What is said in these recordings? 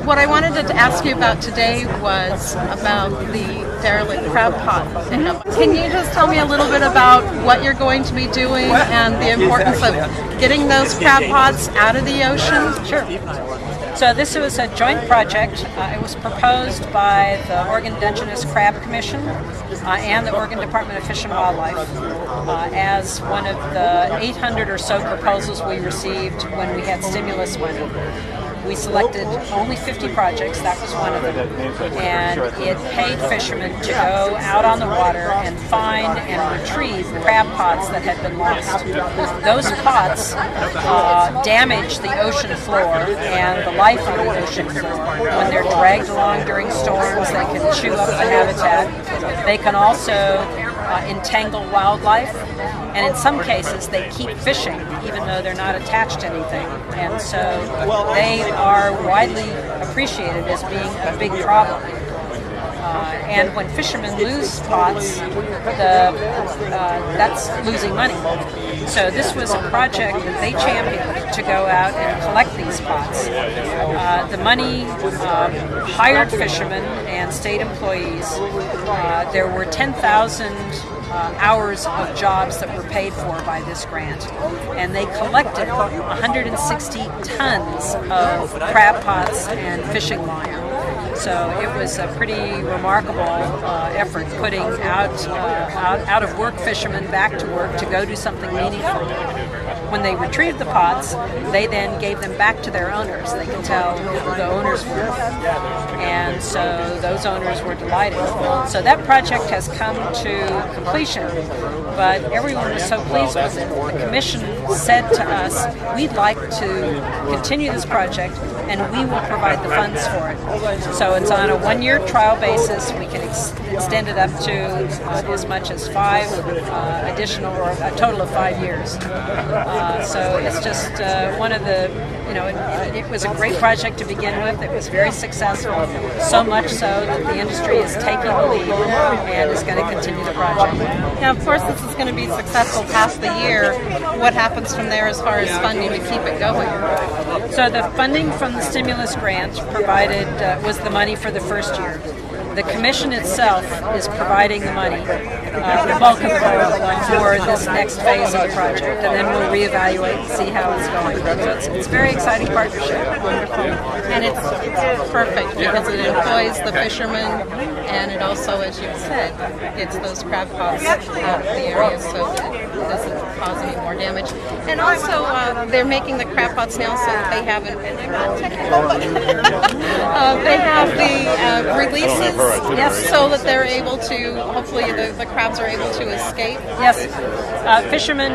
What I wanted to ask you about today was about the derelict crab pot pickup. Can you just tell me a little bit about what you're going to be doing and the importance of getting those crab pots out of the ocean? Sure. So this was a joint project. It was proposed by the Oregon Dungeness Crab Commission and the Oregon Department of Fish and Wildlife as one of the 800 or so proposals we received when we had stimulus money. We selected only 50 projects, that was one of them, and it paid fishermen to go out on the water and find and retrieve crab pots that had been lost. Those pots damage the ocean floor and the life on the ocean floor. When they're dragged along during storms, they can chew up the habitat. They can also entangle wildlife, and in some cases they keep fishing even though they're not attached to anything, and so they are widely appreciated as being a big problem. And when fishermen lose pots, that's losing money. So this was a project that they championed to go out and collect these pots. The money hired fishermen and state employees. There were 10,000 hours of jobs that were paid for by this grant, and they collected 160 tons of crab pots and fishing line. So it was a pretty remarkable effort, putting out of work fishermen back to work to go do something meaningful. When they retrieved the pots, they then gave them back to their owners. They could tell who the owners were, and so those owners were delighted. So that project has come to completion, but everyone was so pleased with it. The commission said to us, we'd like to continue this project and we will provide the funds for it. So it's on a one-year trial basis. We can extend it up to as much as 5 additional, or a total of 5 years. So it's just one of the, it was a great project to begin with. It was very successful, so much so that the industry is taking the lead and is going to continue the project. Now, of course, this is going to be successful past the year. What happens from there as far as funding to keep it going? So the funding from the stimulus grant provided was the money for the first year. The commission itself is providing the money, the bulk of the money for this next phase of the project, and then we'll reevaluate and see how it's going. So it's a very exciting partnership. Wonderful. And it's perfect because it employs the fishermen, and it also, as you said, gets those crab pots out of the area so that it doesn't cause any more damage. And also, they're making the crab pots now so that they haven't, and I'm not technical, but they have the releases. Yes, so that they're able to, hopefully the crabs are able to escape. Yes, fishermen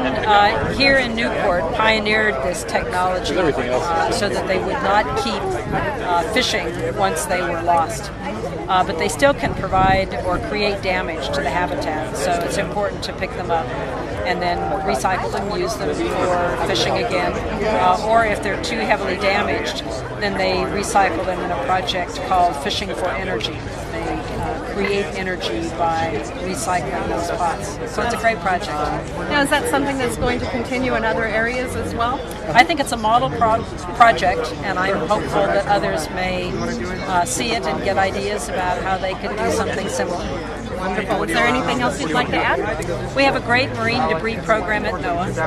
here in Newport pioneered this technology so that they would not keep fishing once they were lost. But they still can provide or create damage to the habitat, so it's important to pick them up and then recycle them, use them for fishing again, or if they're too heavily damaged, then they recycle them in a project called Fishing for Energy. They create energy by recycling those pots. So it's a great project. Now, is that something that's going to continue in other areas as well? I think it's a model project, and I'm hopeful that others may see it and get ideas about how they could do something similar. Wonderful. Is there anything else you'd like to add? We have a great marine debris program at NOAA,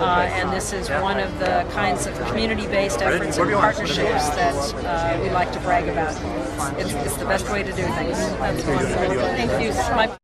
and this is one of the kinds of community-based efforts and partnerships that we like to brag about. It's the best way to do things. That's wonderful. Thank you.